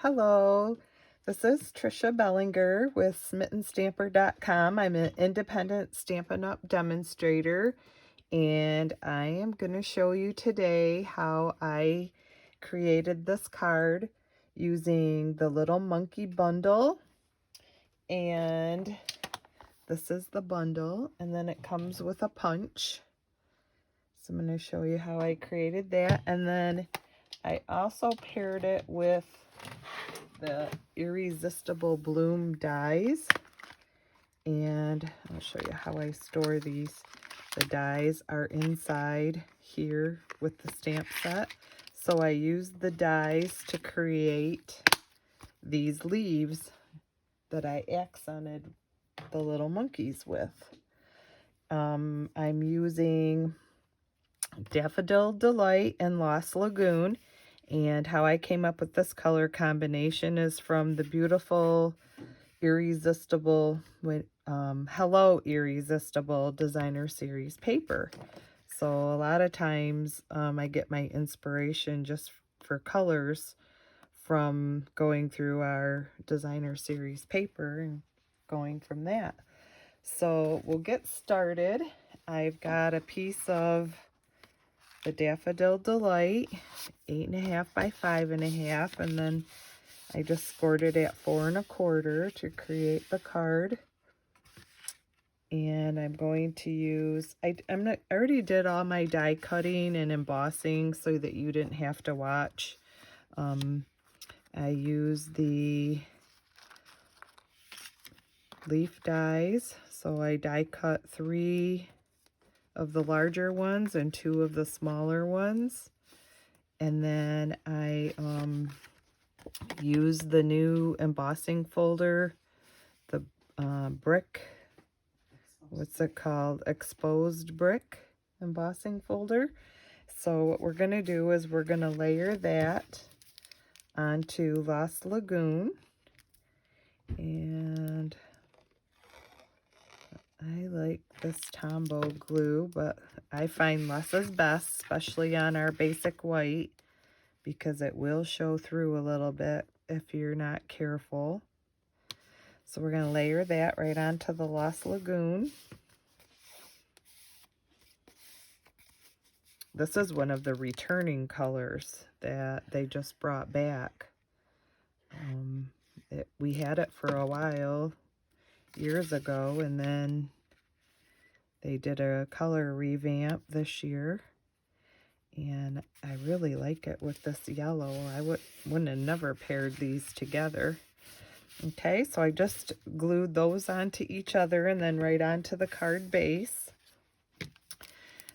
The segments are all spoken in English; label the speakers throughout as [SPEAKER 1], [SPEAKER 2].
[SPEAKER 1] Hello, this is Trisha Bellinger with SmittenStamper.com. I'm an independent Stampin' Up! Demonstrator, and I am going to show you today how I created this card using the Little Monkey bundle. And this is the bundle, and then it comes with a punch. So I'm going to show you how I created that, and then I also paired it with the Irresistible Bloom dies, and I'll show you how I store these. The dies are inside here with the stamp set, so I used the dies to create these leaves that I accented the little monkeys with. I'm using Daffodil Delight and Lost Lagoon. And how I came up with this color combination is from the beautiful Irresistible, Hello Irresistible Designer Series paper. So a lot of times I get my inspiration just for colors from going through our Designer Series paper and going from that. So we'll get started. I've got a piece of the Daffodil Delight, 8.5 by 5.5, and then I just scored it at 4 1/4 to create the card. And I'm going to use, I already did all my die cutting and embossing so that you didn't have to watch. I used the leaf dies, so I die cut 3 of the larger ones and 2 of the smaller ones. And then I use the new embossing folder, the brick, what's it called? Exposed brick embossing folder. So what we're going to do is we're going to layer that onto Lost Lagoon. And I like this Tombow glue, but I find less is best, especially on our basic white, because it will show through a little bit if you're not careful. So we're going to layer that right onto the Lost Lagoon. This is one of the returning colors that they just brought back. We had it for a while, years ago, and then they did a color revamp this year. And I really like it with this yellow. I wouldn't have never paired these together. Okay, so I just glued those onto each other and then right onto the card base.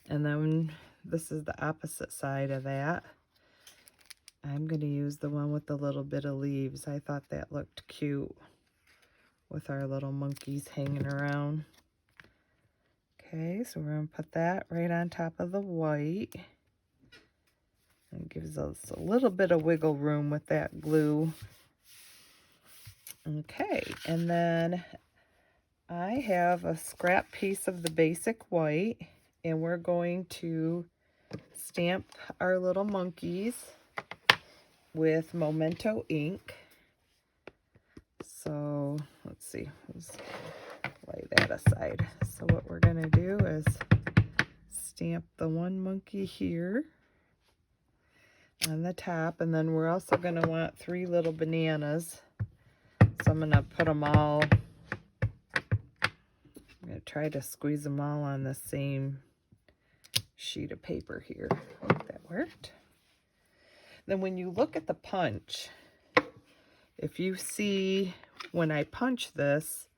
[SPEAKER 1] And then this is the opposite side of that. I'm going to use the one with the little bit of leaves. I thought that looked cute with our little monkeys hanging around. Okay, so we're going to put that right on top of the white. It gives us a little bit of wiggle room with that glue. Okay, and then I have a scrap piece of the basic white, and we're going to stamp our little monkeys with Memento ink. So let's see, let's lay that aside. So what we're going to do is stamp the one monkey here on the top, and then we're also going to want 3 little bananas. So I'm going to put them all, I'm going to try to squeeze them all on the same sheet of paper here. Hope that worked. Then when you look at the punch, if you see when I punch this,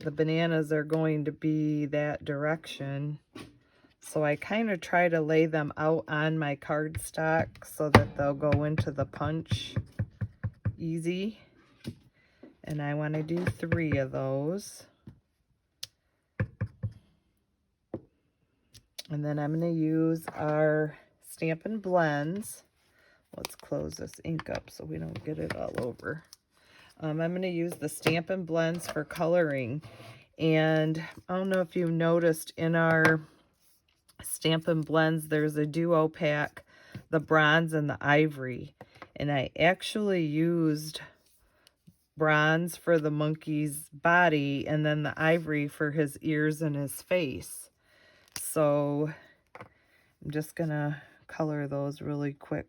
[SPEAKER 1] the bananas are going to be that direction. So I kind of try to lay them out on my cardstock so that they'll go into the punch easy. And I want to do 3 of those. And then I'm going to use our Stampin' Blends. Let's close this ink up so we don't get it all over. I'm going to use the Stampin' Blends for coloring. And I don't know if you've noticed in our Stampin' Blends, there's a duo pack, the bronze and the ivory. And I actually used bronze for the monkey's body and then the ivory for his ears and his face. So I'm just gonna color those really quick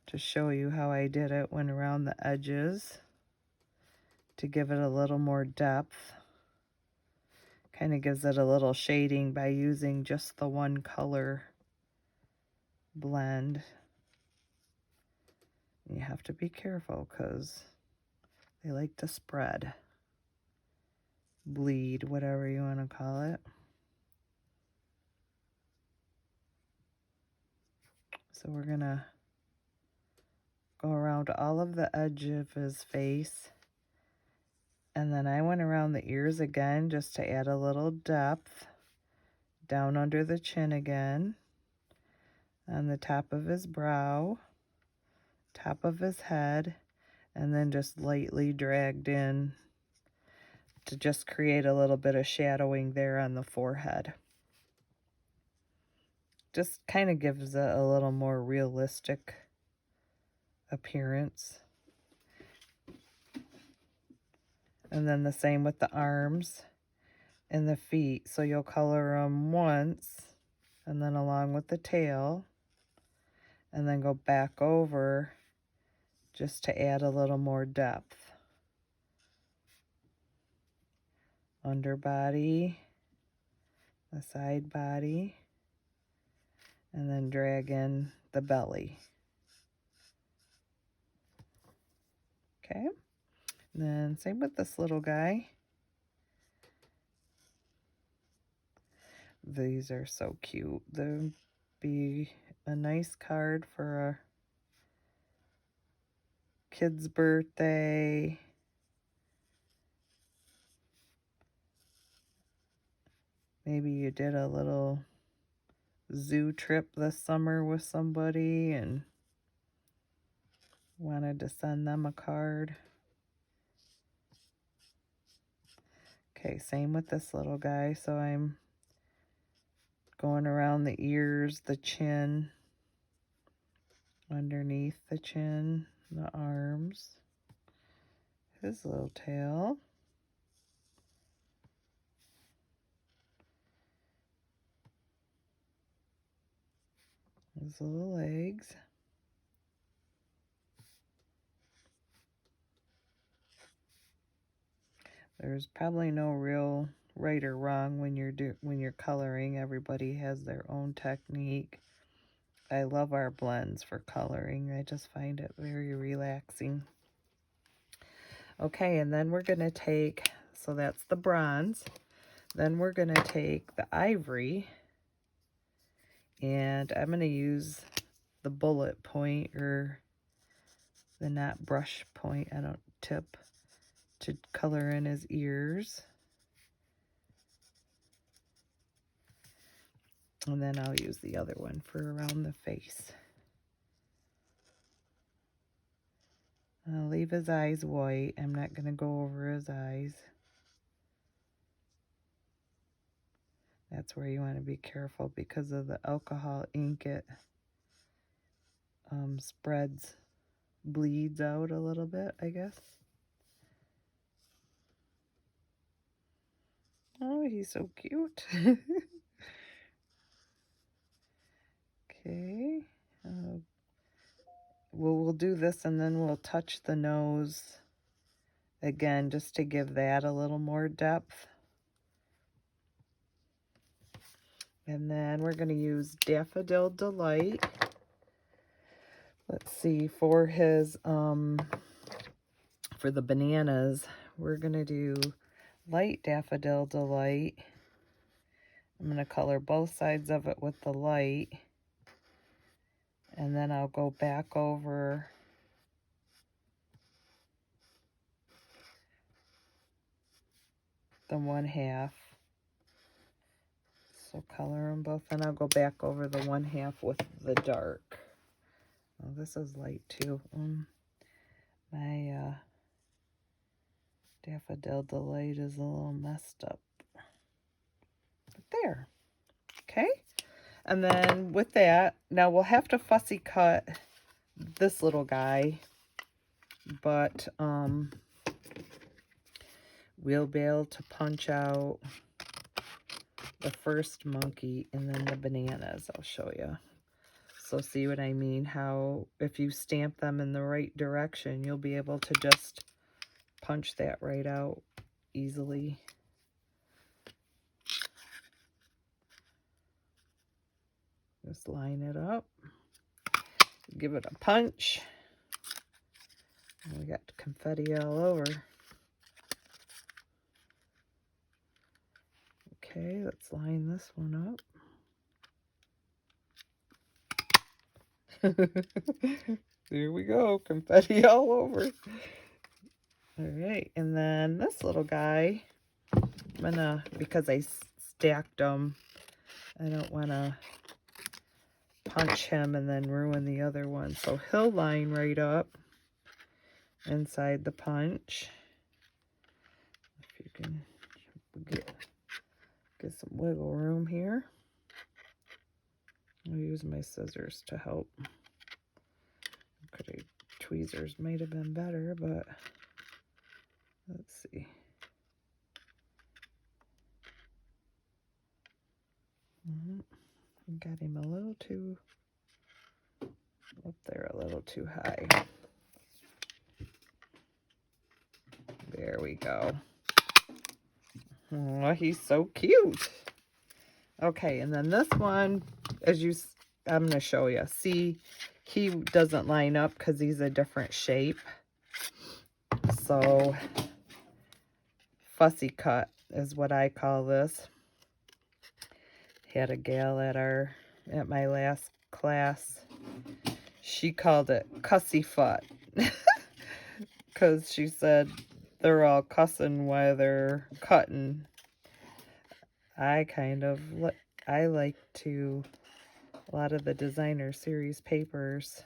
[SPEAKER 1] to show you how I did it. Went around the edges to give it a little more depth. Kind of gives it a little shading by using just the one color blend. You have to be careful because they like to spread, bleed, whatever you want to call it. So we're gonna go around all of the edge of his face. And then I went around the ears again just to add a little depth. Down under the chin again. On the top of his brow. Top of his head. And then just lightly dragged in to just create a little bit of shadowing there on the forehead. Just kind of gives it a little more realistic appearance. And then the same with the arms and the feet. So you'll color them once and then along with the tail and then go back over just to add a little more depth. Underbody, the side body, and then drag in the belly. Okay, and then same with this little guy. These are so cute. They'll be a nice card for a kid's birthday. Maybe you did a little zoo trip this summer with somebody and wanted to send them a card. Okay, same with this little guy. So I'm going around the ears, the chin, underneath the chin, the arms, his little tail, his little legs. There's probably no real right or wrong when you're coloring. Everybody has their own technique. I love our blends for coloring. I just find it very relaxing. Okay, and then we're going to take, so that's the bronze. Then we're going to take the ivory, and I'm going to use the bullet point or the not brush point, I don't tip, to color in his ears. And then I'll use the other one for around the face. I'll leave his eyes white. I'm not going to go over his eyes. That's where you want to be careful because of the alcohol ink. It spreads, bleeds out a little bit, I guess. Oh, he's so cute. Okay. We'll do this and then we'll touch the nose again just to give that a little more depth. And then we're going to use Daffodil Delight. Let's see, for his, for the bananas, we're going to do light Daffodil Delight. I'm going to color both sides of it with the light. And then I'll go back over the 1/2. So color them both, and I'll go back over the 1/2 with the dark. Oh, this is light too. My Daffodil Delight is a little messed up. But there. Okay. And then with that, now we'll have to fussy cut this little guy, but we'll be able to punch out the first monkey and then the bananas. I'll show you. So see what I mean? How if you stamp them in the right direction, you'll be able to just punch that right out easily. Just line it up. Give it a punch. And we got confetti all over. Okay, let's line this one up. There we go, confetti all over. All right, and then this little guy, I'm gonna, because I stacked them, I don't want to punch him and then ruin the other one. So he'll line right up inside the punch. If you can get some wiggle room here. I'll use my scissors to help. Tweezers might have been better, but let's see. Got him a little too up there, a little too high. There we go. Oh, he's so cute. Okay, and then this one, I'm going to show you. See, he doesn't line up because he's a different shape. So, fussy cut is what I call this. Had a gal at my last class. She called it cussy foot. Because she said they're all cussing while they're cutting. I like to, a lot of the designer series papers,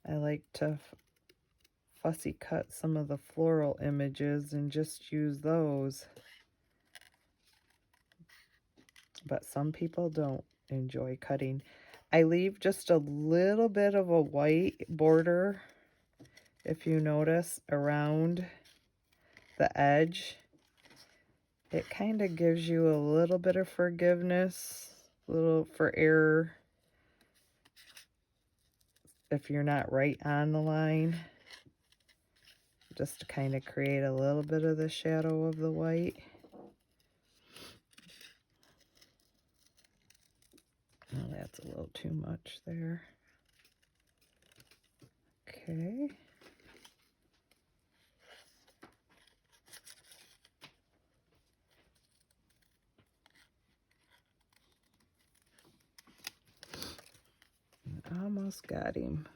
[SPEAKER 1] I like to fussy cut some of the floral images and just use those. But some people don't enjoy cutting. I leave just a little bit of a white border, if you notice, around the edge. It kind of gives you a little bit of forgiveness, a little for error if you're not right on the line. Just to kind of create a little bit of the shadow of the white. Oh, that's a little too much there. Okay. Almost got him.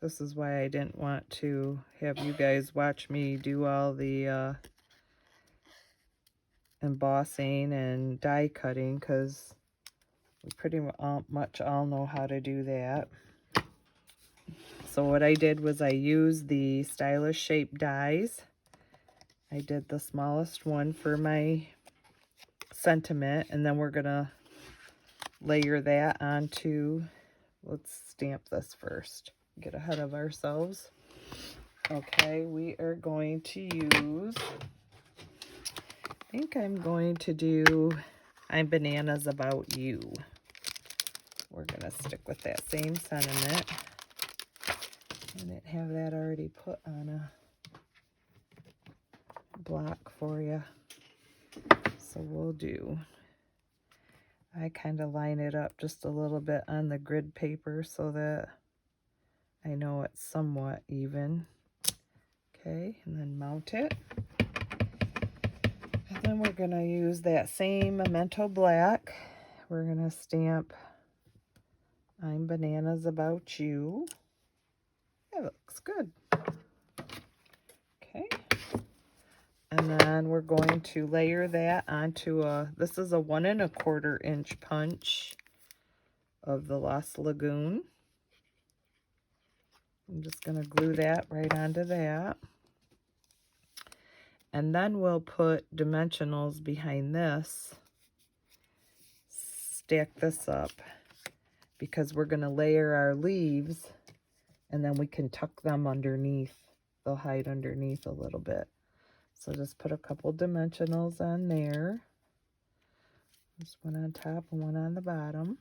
[SPEAKER 1] This is why I didn't want to have you guys watch me do all the embossing and die cutting, because we pretty much all know how to do that. So what I did was I used the Stylish Shape dies. I did the smallest one for my sentiment, and then we're gonna layer that onto, let's stamp this first. Get ahead of ourselves. Okay, we are going to use, I think I'm going to do I'm Bananas About You. We're going to stick with that same sentiment. I didn't have that already put on a block for you. So we'll do, I kind of line it up just a little bit on the grid paper so that I know it's somewhat even. Okay, and then mount it. And then we're going to use that same Memento Black. We're going to stamp I'm Bananas About You. That looks good. Okay. And then we're going to layer that onto this is a 1 1/4 inch punch of the Lost Lagoon. I'm just going to glue that right onto that. And then we'll put dimensionals behind this. Stack this up because we're going to layer our leaves And then we can tuck them underneath. They'll hide underneath a little bit. So just put a couple dimensionals on there. Just one on top and one on the bottom.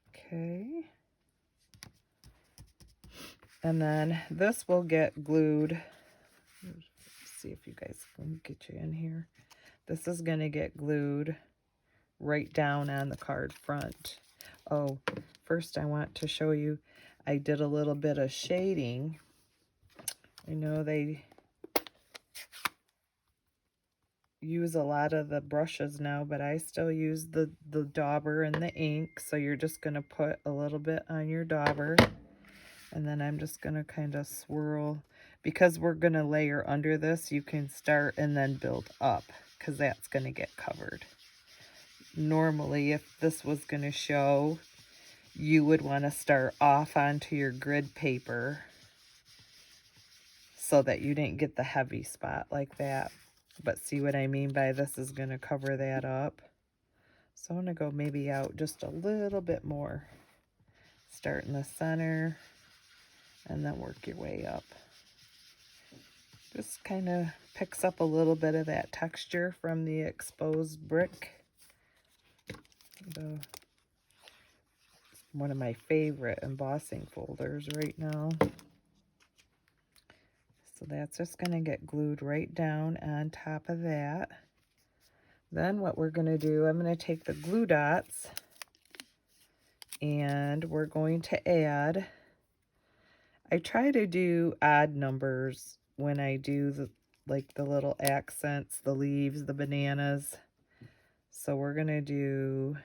[SPEAKER 1] Okay. And then this will get glued. Let's see if you guys can get you in here. This is going to get glued right down on the card front. Oh, first I want to show you, I did a little bit of shading. I know they use a lot of the brushes now, but I still use the dauber and the ink. So you're just going to put a little bit on your dauber, and then I'm just going to kind of swirl. Because we're going to layer under this, you can start and then build up, because that's going to get covered. Normally, if this was going to show, you would want to start off onto your grid paper so that you didn't get the heavy spot like that. But see what I mean by this is going to cover that up. So I'm going to go maybe out just a little bit more. Start in the center and then work your way up. Just kind of picks up a little bit of that texture from the exposed brick. One of my favorite embossing folders right now. So that's just going to get glued right down on top of that. Then what we're going to do, I'm going to take the glue dots and we're going to add, I try to do odd numbers when I do the little accents, the leaves, the bananas. So we're going to do,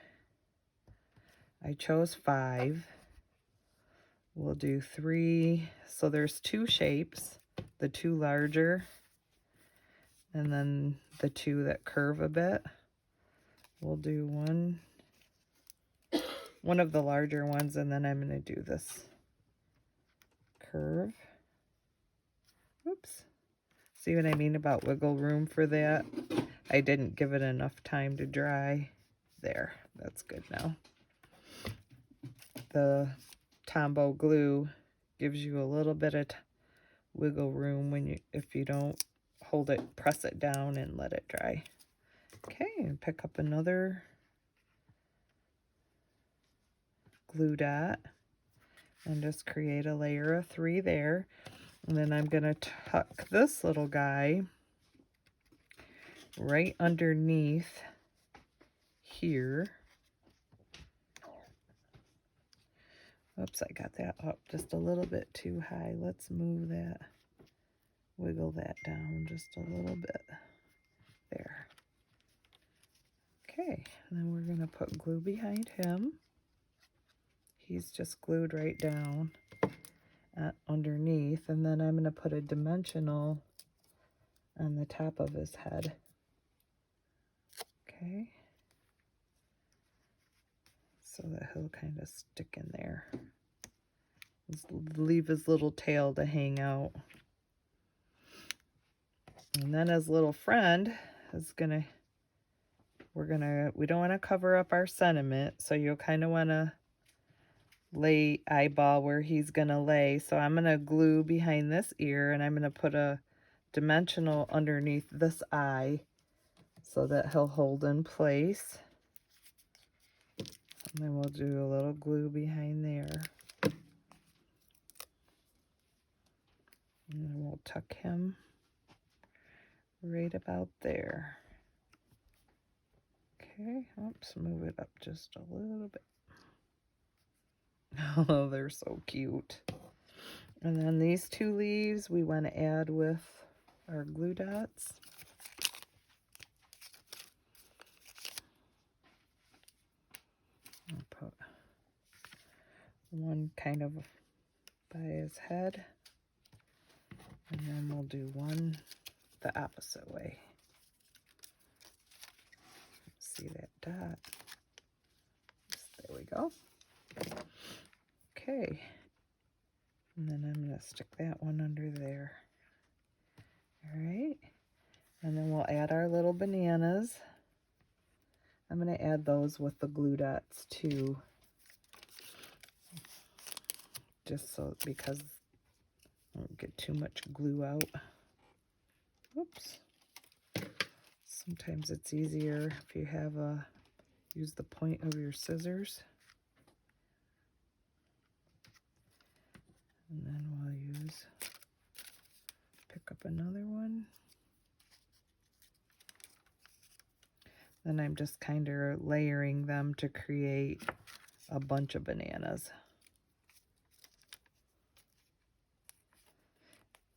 [SPEAKER 1] I chose 5. We'll do 3. So there's 2 shapes, the 2 larger, and then the 2 that curve a bit. We'll do one of the larger ones, and then I'm going to do this curve. Oops. See what I mean about wiggle room for that? I didn't give it enough time to dry. There, that's good now. The Tombow glue gives you a little bit of wiggle room when if you don't hold it, press it down and let it dry. Okay, and pick up another glue dot and just create a layer of 3 there. And then I'm going to tuck this little guy right underneath here. Oops, I got that up just a little bit too high. Let's move that, wiggle that down just a little bit. There. Okay, and then we're going to put glue behind him. He's just glued right down underneath, and then I'm going to put a dimensional on the top of his head. Okay. So that he'll kind of stick in there. Just leave his little tail to hang out. And then his little friend is gonna, we don't want to cover up our sentiment, so you'll kind of want to lay eyeball where he's gonna lay. So I'm gonna glue behind this ear, and I'm gonna put a dimensional underneath this eye so that he'll hold in place. And then we'll do a little glue behind there. And then we'll tuck him right about there. Okay, oops, move it up just a little bit. Oh, they're so cute. And then these 2 leaves we want to add with our glue dots. I'll put one kind of by his head, and then we'll do one the opposite way. See that dot? There we go. Okay, and then I'm going to stick that one under there. All right, and then we'll add our little bananas. I'm going to add those with the glue dots too. just so because I don't get too much glue out. Oops. Sometimes it's easier if you have use the point of your scissors. And then we'll pick up another one. Then I'm just kind of layering them to create a bunch of bananas.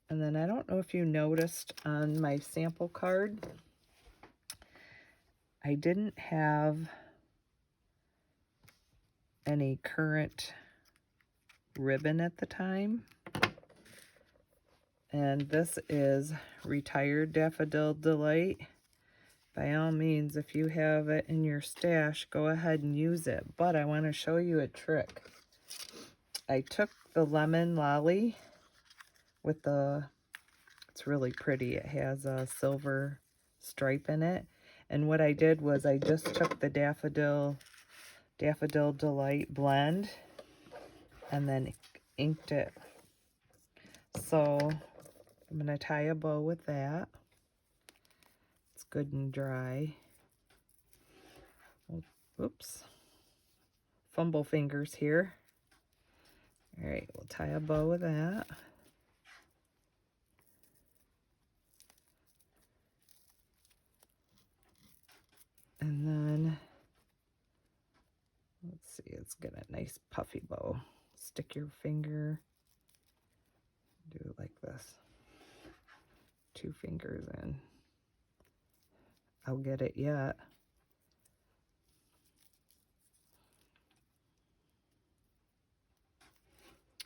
[SPEAKER 1] And then I don't know if you noticed on my sample card, I didn't have any current ribbon at the time. And this is Retired Daffodil Delight. By all means, if you have it in your stash, go ahead and use it. But I want to show you a trick. I took the lemon lolly with it's really pretty. It has a silver stripe in it. And what I did was I just took the Daffodil Delight blend and then inked it. So I'm going to tie a bow with that. It's good and dry. Oops. Fumble fingers here. All right, we'll tie a bow with that. And then, let's see, it's got a nice puffy bow. Stick your finger, do it like this. 2 fingers in. I'll get it yet.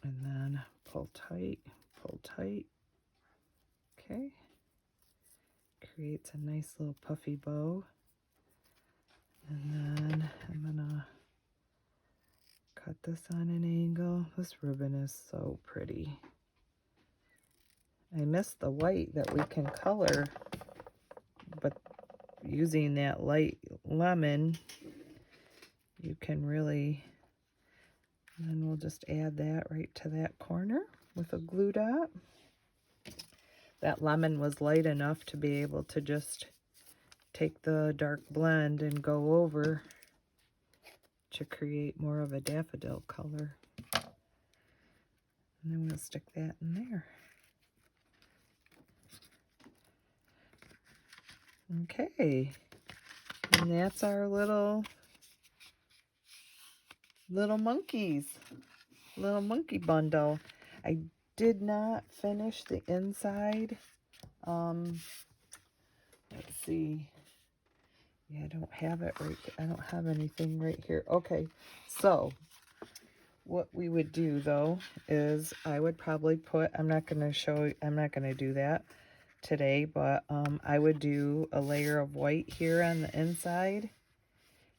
[SPEAKER 1] And then pull tight, pull tight. Okay. Creates a nice little puffy bow. And then I'm gonna cut this on an angle. This ribbon is so pretty. I missed the white that we can color, but using that light lemon, you can really, and then we'll just add that right to that corner with a glue dot. That lemon was light enough to be able to just take the dark blend and go over to create more of a daffodil color. And then we'll stick that in there. Okay, and that's our little monkey bundle. I did not finish the inside. Let's see. Yeah, I don't have it right. I don't have anything right here. Okay, so what we would do though is I would probably put, I'm not going to do that today, but I would do a layer of white here on the inside,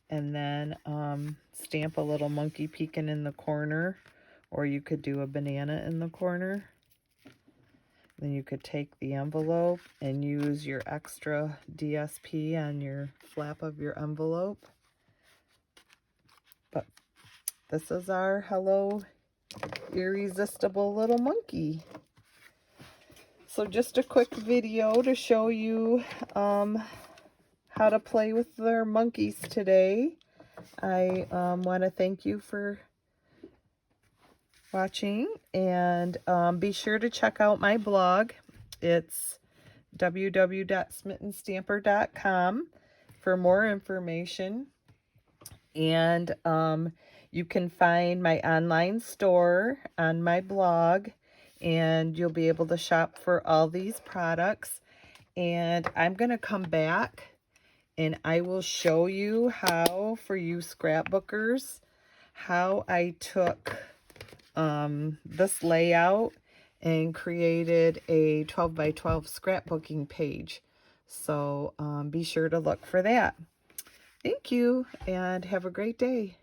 [SPEAKER 1] and then stamp a little monkey peeking in the corner, or you could do a banana in the corner. Then you could take the envelope and use your extra DSP on your flap of your envelope. But this is our Hello Irresistible Little Monkey. So just a quick video to show you how to play with their monkeys today. I want to thank you for watching, and be sure to check out my blog. It's www.smittenstamper.com for more information, and you can find my online store on my blog, and you'll be able to shop for all these products. And I'm going to come back and I will show you how, for you scrapbookers, how I took this layout and created a 12 by 12 scrapbooking page. So be sure to look for that. Thank you and have a great day.